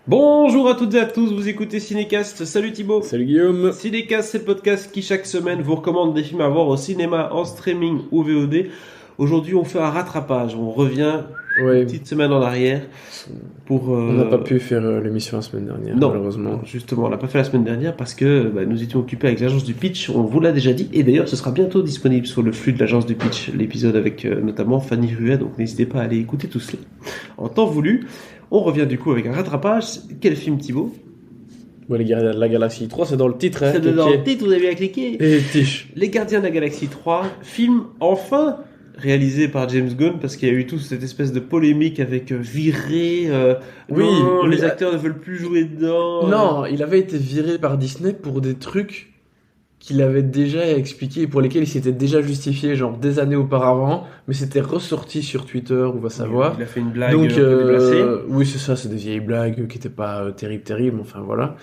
Bonjour à toutes et à tous, vous écoutez Cinécast, salut Thibaut. Salut Guillaume. Cinécast, c'est le podcast qui chaque semaine vous recommande des films à voir au cinéma, en streaming ou VOD. Aujourd'hui on fait un rattrapage, on revient une Ouais, petite semaine en arrière pour... on n'a pas pu faire l'émission la semaine dernière, Non, malheureusement. justement on l'a pas fait la semaine dernière parce que nous étions occupés avec l'agence du pitch, on vous l'a déjà dit, et d'ailleurs ce sera bientôt disponible sur le flux de l'agence du pitch, l'épisode avec notamment Fanny Ruet, donc n'hésitez pas à aller écouter tout cela. En temps voulu, on revient du coup avec un rattrapage. Quel film Thibaut? Bon, les Gardiens de la Galaxie 3, c'est dans le titre, hein, C'est dans le cliquez. titre, vous avez bien cliqué. Et tiche. Les Gardiens de la Galaxie 3, film enfin réalisé par James Gunn, parce qu'il y a eu toute cette espèce de polémique avec viré, Oui, non, oui, les acteurs ne veulent plus jouer dedans. Non, il avait été viré par Disney pour des trucs qu'il avait déjà expliqué et pour lesquels il s'était déjà justifié, genre des années auparavant, mais c'était ressorti sur Twitter, on va savoir. Il a fait une blague Donc, un peu déplacée. oui, c'est ça, c'est des vieilles blagues qui n'étaient pas terribles, enfin voilà.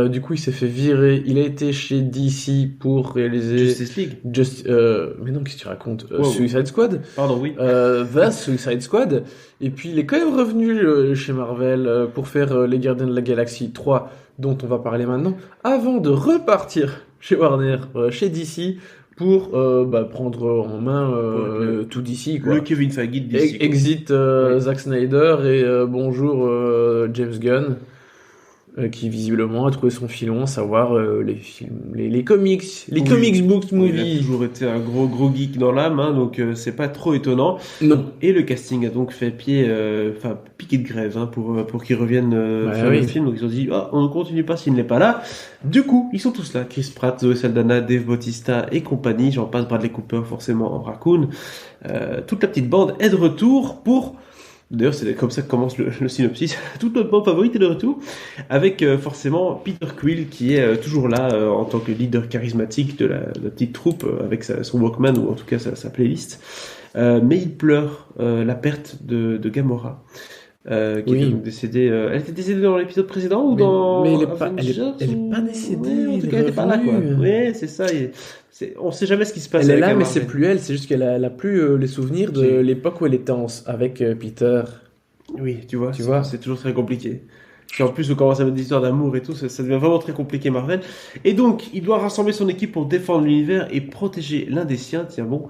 Du coup, il s'est fait virer. Il a été chez DC pour réaliser Justice League. Mais non, qu'est-ce que tu racontes? Wow. Suicide Squad. Pardon, oui. The Suicide Squad. Et puis, il est quand même revenu chez Marvel pour faire Les Gardiens de la Galaxie 3, dont on va parler maintenant, avant de repartir chez Warner, chez DC, pour prendre en main tout DC, quoi. Le Kevin Feige de DC. Exit Oui. Zack Snyder et bonjour James Gunn, qui visiblement a trouvé son filon, à savoir les films, les comics, les Oui. comics books Il a movies. toujours été un gros geek dans l'âme, hein, donc c'est pas trop étonnant. Non. Et le casting a donc fait piqué de grève pour qu'ils reviennent Bah faire oui. le film. Donc ils ont dit, ah, on ne continue pas s'il n'est pas là. Du coup, ils sont tous là. Chris Pratt, Zoe Saldana, Dave Bautista et compagnie. J'en passe Bradley Cooper forcément en raccoon. Toute la petite bande est de retour pour... D'ailleurs, c'est comme ça que commence le synopsis. Toute notre bande favorite est de retour, avec forcément Peter Quill qui est toujours là en tant que leader charismatique de la petite troupe, avec son Walkman ou en tout cas sa playlist. Mais il pleure la perte de Gamora, qui Oui. était donc décédée. Elle était décédée dans l'épisode précédent ou Mais- dans mais elle est pas- Avengers elle est ou- pas décédée, Ouais, en elle tout est cas, elle était pas là, quoi. revenue. Ouais, c'est ça. On sait jamais ce qui se passe Elle est avec là, la mais Marvel. c'est plus elle. C'est juste qu'elle a plus les souvenirs de Ok. l'époque où elle était avec Peter. Oui, tu vois, Tu vois. c'est toujours très compliqué. Puis en plus, on commence à mettre des histoires d'amour et tout, ça devient vraiment très compliqué, Marvel. Et donc, il doit rassembler son équipe pour défendre l'univers et protéger l'un des siens, tiens bon.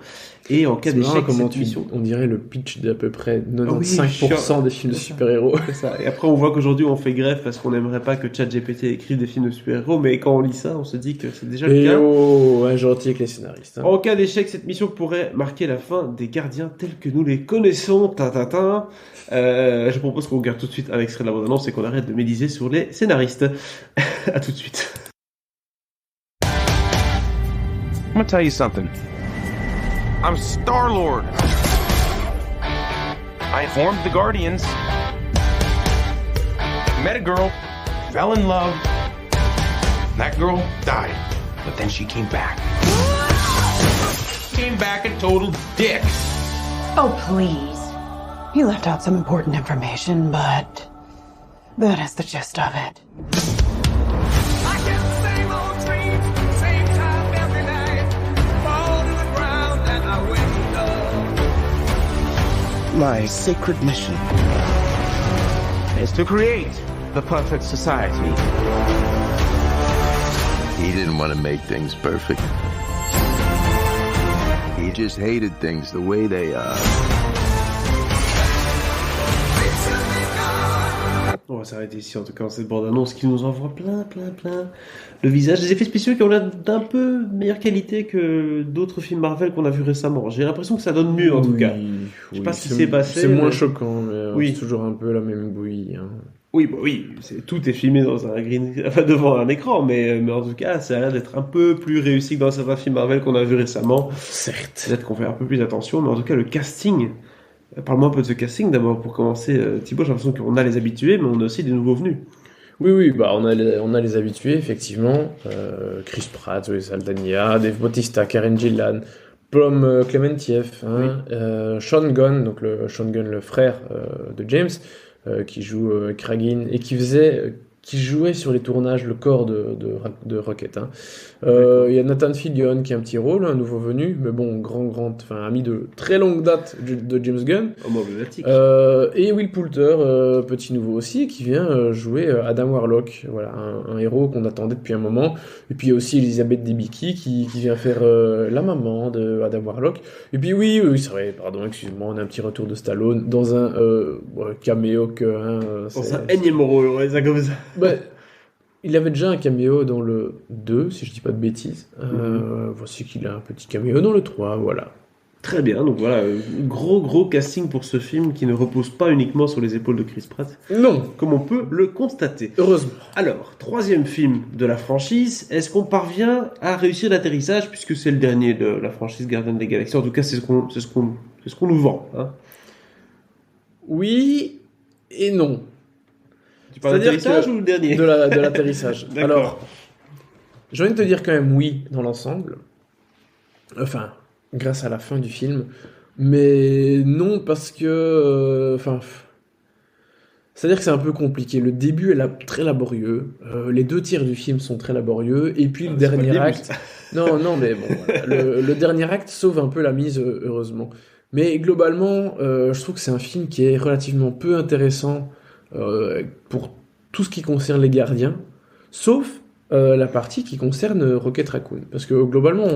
Et en cas C'est marrant d'échec, comment cette mission... on dirait le pitch d'à peu près Ah oui, 95% des films de c'est ça. super-héros. C'est ça. Et après, on voit qu'aujourd'hui, on fait grève parce qu'on n'aimerait pas que ChatGPT écrive des films de super-héros, mais quand on lit ça, on se dit que c'est déjà le Et cas. oh, un gentil avec les scénaristes. Hein. En cas d'échec, cette mission pourrait marquer la fin des gardiens tels que nous les connaissons. Tintintin. Je propose qu'on regarde tout de suite un extrait de la bande-annonce et qu'on arrête de médiser sur les scénaristes. À tout de suite. I'm gonna tell you something. I'm Star-Lord. I formed the Guardians. Met a girl, fell in love. That girl died, but then she came back. Came back a total dick. Oh, please. You left out some important information, but that is the gist of it. I get the same old dreams, same time every night. Fall to the ground and I wake up. My sacred mission is to create the perfect society. He didn't want to make things perfect. He just hated things the way they are. On va s'arrêter ici en tout cas dans cette bande-annonce qui nous envoie plein le visage. Des effets spéciaux qui ont l'air d'un peu meilleure qualité que d'autres films Marvel qu'on a vus récemment. J'ai l'impression que ça donne mieux en tout cas. Je sais pas ce qui s'est passé, C'est moins mais- choquant, mais Oui. c'est toujours un peu la même bouillie. Hein. Oui, tout est filmé dans un enfin, devant un écran, mais en tout cas, ça a l'air d'être un peu plus réussi que dans certains films Marvel qu'on a vus récemment. Certes. Peut-être qu'on fait un peu plus attention, mais en tout cas, le casting. Parle-moi un peu de ce casting d'abord pour commencer. Thibaut, j'ai l'impression qu'on a les habitués, mais on a aussi des nouveaux venus. Oui, bah on a les habitués, effectivement. Chris Pratt, Zoe Saldana, Dave Bautista, Karen Gillan, Plum Clementieff, hein, Sean Gunn, donc Sean Gunn, le frère de James, qui joue Kragin et qui qui jouait sur les tournages le corps de Rocket. Hein. Il y a Nathan Fillion qui a un petit rôle, un nouveau venu, mais bon, enfin, ami de très longue date de James Gunn. Emblématique. Et Will Poulter, petit nouveau aussi, qui vient jouer Adam Warlock, voilà, un héros qu'on attendait depuis un moment. Et puis il y a aussi Elizabeth Debicki qui vient faire la maman de Adam Warlock. Et puis oui, c'est vrai, pardon, excuse-moi, on a un petit retour de Stallone dans un caméo que... Dans un énième rôle, ouais, ça comme ça. Bah, il avait déjà un caméo dans le 2, si je dis pas de bêtises. Voici qu'il a un petit caméo dans le 3, voilà. Très bien, donc voilà, gros casting pour ce film qui ne repose pas uniquement sur les épaules de Chris Pratt. Non, Comme on peut le constater. heureusement. Alors, troisième film de la franchise, est-ce qu'on parvient à réussir l'atterrissage puisque c'est le dernier de la franchise Gardiens des Galaxies? En tout cas, c'est ce qu'on nous vend. Hein. Oui et non. Tu parles C'est-à-dire d'atterrissage que- ou le dernier? De l'atterrissage. D'accord. Alors, j'ai envie de te dire quand même oui dans l'ensemble. Enfin, grâce à la fin du film. Mais non parce que... c'est-à-dire que c'est un peu compliqué. Le début est très laborieux. Les 2 tiers du film sont très laborieux. Et puis le c'est pas le dernier début, acte... Non, mais bon, voilà. Le dernier acte sauve un peu la mise, heureusement. Mais globalement, je trouve que c'est un film qui est relativement peu intéressant pour tout ce qui concerne les gardiens, sauf la partie qui concerne Rocket Raccoon. Parce que globalement,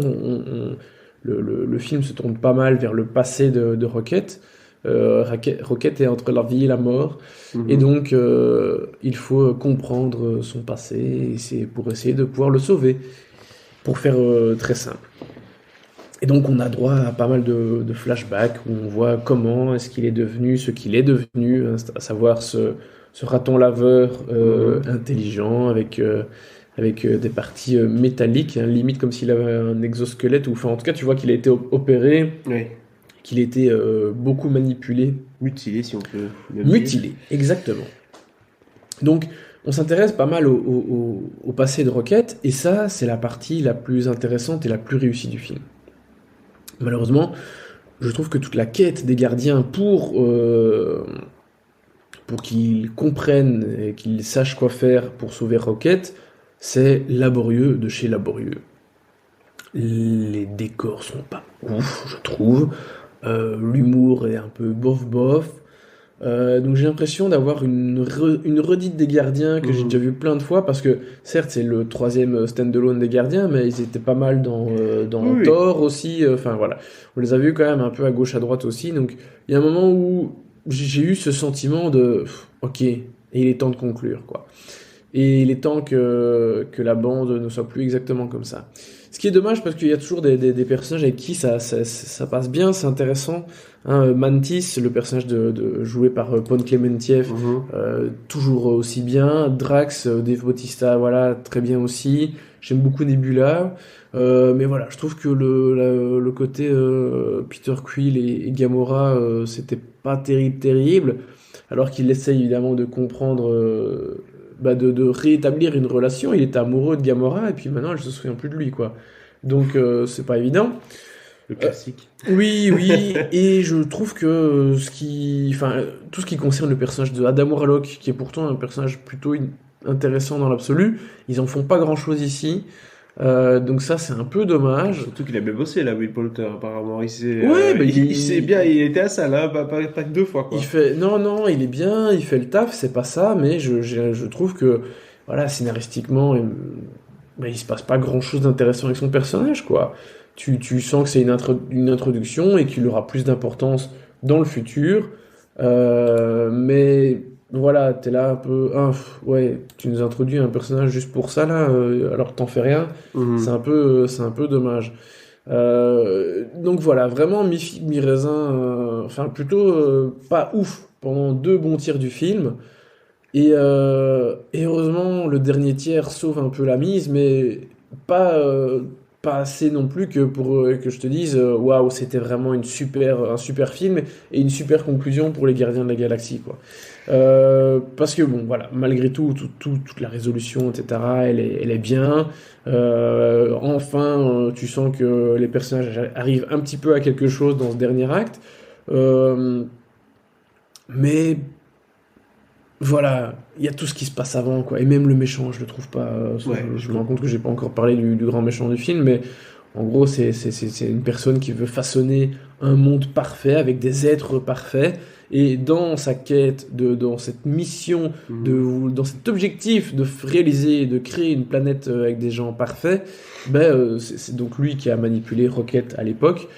le film se tourne pas mal vers le passé de Rocket. Rocket est entre la vie et la mort, et donc il faut comprendre son passé, et c'est pour essayer de pouvoir le sauver, pour faire très simple. Et donc on a droit à pas mal de flashbacks où on voit comment est-ce qu'il est devenu ce qu'il est devenu, à savoir ce raton laveur intelligent avec des parties métalliques, hein, limite comme s'il avait un exosquelette, ou enfin en tout cas tu vois qu'il a été opéré, Oui. qu'il a été beaucoup manipulé. Mutilé, si on peut. même dire. Mutilé, exactement. Donc, on s'intéresse pas mal au passé de Rocket, et ça, c'est la partie la plus intéressante et la plus réussie du film. Malheureusement, je trouve que toute la quête des gardiens pour qu'ils comprennent et qu'ils sachent quoi faire pour sauver Rocket, c'est laborieux de chez laborieux. Les décors sont pas ouf, je trouve. L'humour est un peu bof. Donc j'ai l'impression d'avoir une redite des gardiens que j'ai déjà vu plein de fois, parce que certes c'est le 3e stand-alone des gardiens, mais ils étaient pas mal dans Oui. Thor aussi, enfin voilà, on les a vus quand même un peu à gauche à droite aussi, donc il y a un moment où j'ai eu ce sentiment de ok, et il est temps de conclure quoi, et il est temps que la bande ne soit plus exactement comme ça. Ce qui est dommage, parce qu'il y a toujours des personnages avec qui ça passe bien, c'est intéressant. Hein, Mantis, le personnage joué par Pon Klementieff, toujours aussi bien. Drax, Dave Bautista, voilà, très bien aussi. J'aime beaucoup Nebula. Mais voilà, je trouve que le côté Peter Quill et Gamora, c'était pas terrible. Alors qu'il essaye évidemment de comprendre... de réétablir une relation. Il était amoureux de Gamora et puis maintenant elle se souvient plus de lui quoi. Donc c'est pas évident. Le classique. Oui, et je trouve que tout ce qui concerne le personnage de Adam Warlock, qui est pourtant un personnage plutôt intéressant dans l'absolu, ils en font pas grand chose ici. Donc ça c'est un peu dommage. Surtout qu'il a bien bossé là, Will Poulter, apparemment. Il s'est, Ouais, bah, il s'est bien, il était à ça là, pas que 2 fois quoi. Non, il est bien, il fait le taf, c'est pas ça, mais je trouve que voilà, scénaristiquement, il se passe pas grand chose d'intéressant avec son personnage quoi. Tu sens que c'est une introduction et qu'il aura plus d'importance dans le futur, mais voilà, t'es là un peu, ouais, tu nous introduis un personnage juste pour ça là, alors que t'en fais rien, c'est un peu dommage. Donc voilà, vraiment mi-figue, mi-raisin, plutôt pas ouf pendant 2 bons tiers du film, et heureusement le dernier tiers sauve un peu la mise, mais pas assez non plus que pour que je te dise waouh, c'était vraiment un super film et une super conclusion pour les Gardiens de la Galaxie quoi. Parce que bon voilà, malgré tout, toute la résolution etc, elle est bien. Enfin tu sens que les personnages arrivent un petit peu à quelque chose dans ce dernier acte, mais voilà, il y a tout ce qui se passe avant, quoi. Et même le méchant, je le trouve pas. Je me rends compte que j'ai pas encore parlé du grand méchant du film, mais en gros, c'est une personne qui veut façonner un monde parfait avec des êtres parfaits. Et dans sa quête, dans cette mission, dans cet objectif de réaliser, de créer une planète avec des gens parfaits, c'est donc lui qui a manipulé Rocket à l'époque.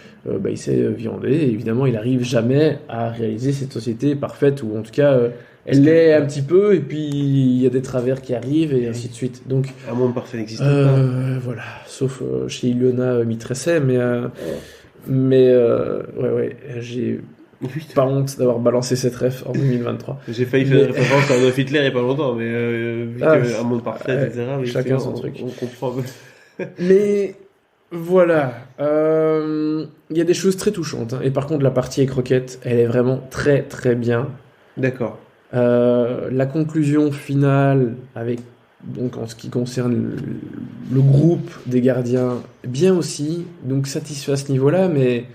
Il s'est viandé. Et évidemment, il arrive jamais à réaliser cette société parfaite, ou en tout cas, elle l'est un petit peu. Et puis il y a des travers qui arrivent et ainsi de suite. Donc un monde parfait n'existe pas. voilà, sauf chez Ilona Mitresset, j'ai pas honte d'avoir balancé cette ref en 2023. J'ai failli faire une référence à Adolf Hitler il n'y a pas longtemps, mais vu qu'un monde parfait, etc. Chacun son truc. On comprend. Mais voilà, il y a des choses très touchantes. Hein. Et par contre, la partie avec Rocket, elle est vraiment très très bien. D'accord. La conclusion finale, avec donc en ce qui concerne le groupe des gardiens, bien aussi. Donc satisfait à ce niveau-là, mais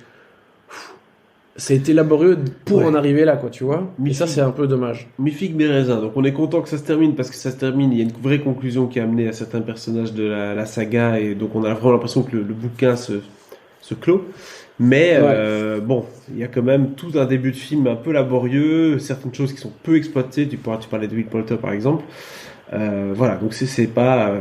ça a été laborieux pour en arriver là, quoi, tu vois. Et ça, c'est un peu dommage. Mi-figue, mi-raisin. Donc on est content que ça se termine, parce que ça se termine, il y a une vraie conclusion qui a amené à certains personnages de la saga, et donc on a vraiment l'impression que le bouquin se clôt. Mais bon, il y a quand même tout un début de film un peu laborieux, certaines choses qui sont peu exploitées. Tu parlais de Will Poulter par exemple. Voilà, donc c'est pas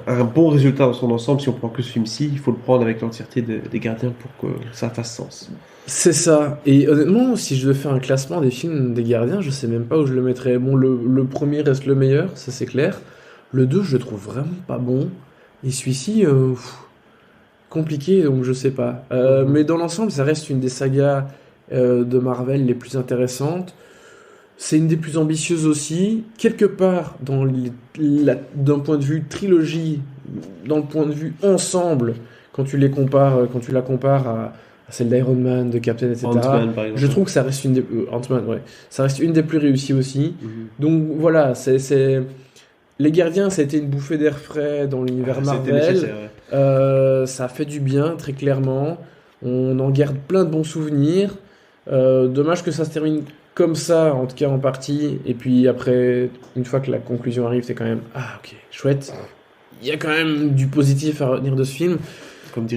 un bon résultat dans son ensemble si on prend que ce film-ci. Il faut le prendre avec l'entièreté des gardiens pour que ça fasse sens. C'est ça. Et honnêtement, si je devais faire un classement des films des gardiens, je sais même pas où je le mettrais. Bon, le premier reste le meilleur, ça c'est clair. Le 2, je le trouve vraiment pas bon. Et celui-ci, compliqué, donc je sais pas. Mais dans l'ensemble, ça reste une des sagas de Marvel les plus intéressantes. C'est une des plus ambitieuses aussi. Quelque part, d'un point de vue trilogie, dans le point de vue ensemble, quand tu la compares à celle d'Iron Man, de Captain, etc. Ant-Man, par exemple. Je trouve que ça reste Ant-Man, ouais. Ça reste une des plus réussies aussi. Donc voilà, Les Gardiens, ça a été une bouffée d'air frais dans l'univers Marvel. Ça a fait du bien, très clairement. On en garde plein de bons souvenirs. Dommage que ça se termine comme ça, en tout cas en partie. Et puis après, une fois que la conclusion arrive, c'est quand même ok, chouette. Il y a quand même du positif à retenir de ce film.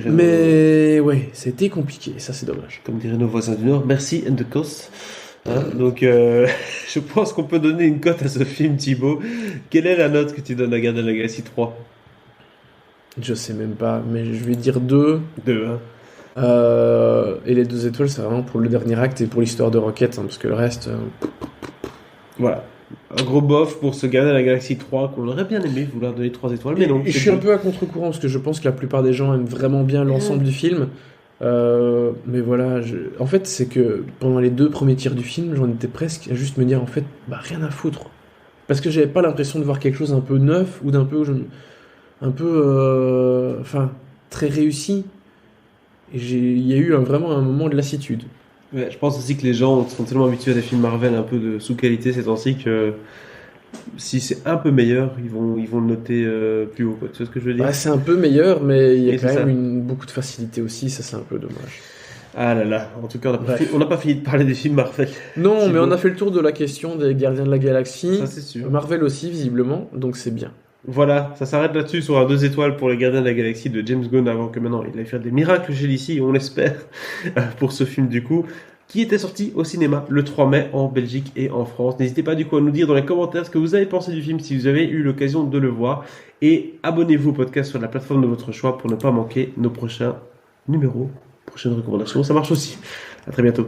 Mais ouais, c'était compliqué, ça c'est dommage. Comme diraient nos voisins du Nord, merci and the cost. Hein, donc je pense qu'on peut donner une cote à ce film, Thibaut. Quelle est la note que tu donnes à Guardians of the Galaxy 3? Je sais même pas, mais je vais dire 2. 2, hein. Et les 2 étoiles, c'est vraiment pour le dernier acte et pour l'histoire de Rocket, hein, parce que le reste... Voilà. Un gros bof pour ce Guardians of the Galaxy 3 qu'on aurait bien aimé vouloir donner 3 étoiles, mais non. Et je suis un peu à contre-courant, parce que je pense que la plupart des gens aiment vraiment bien l'ensemble du film. Mais voilà, en fait, c'est que pendant les 2 premiers tiers du film, j'en étais presque à juste me dire, en fait, rien à foutre. Parce que j'avais pas l'impression de voir quelque chose un peu neuf, ou d'un peu... très réussi. Et il y a eu vraiment un moment de lassitude. Ouais, je pense aussi que les gens sont tellement habitués à des films Marvel un peu de sous-qualité ces temps-ci que si c'est un peu meilleur, ils vont le noter plus haut, quoi. Tu vois ce que je veux dire? C'est un peu meilleur, mais il y a quand même beaucoup de facilité aussi, ça c'est un peu dommage. Ah là là, en tout cas, on n'a pas fini de parler des films Marvel. Non, mais on a fait le tour de la question des Gardiens de la Galaxie. Ça, c'est sûr. Marvel aussi, visiblement, donc c'est bien. Voilà, ça s'arrête là-dessus sur un 2 étoiles pour les Gardiens de la Galaxie de James Gunn, avant que maintenant il aille faire des miracles chez DC, on l'espère, pour ce film du coup, qui était sorti au cinéma le 3 mai en Belgique et en France. N'hésitez pas du coup à nous dire dans les commentaires ce que vous avez pensé du film si vous avez eu l'occasion de le voir, et abonnez-vous au podcast sur la plateforme de votre choix pour ne pas manquer nos prochains numéros, prochaines recommandations, ça marche aussi. À très bientôt.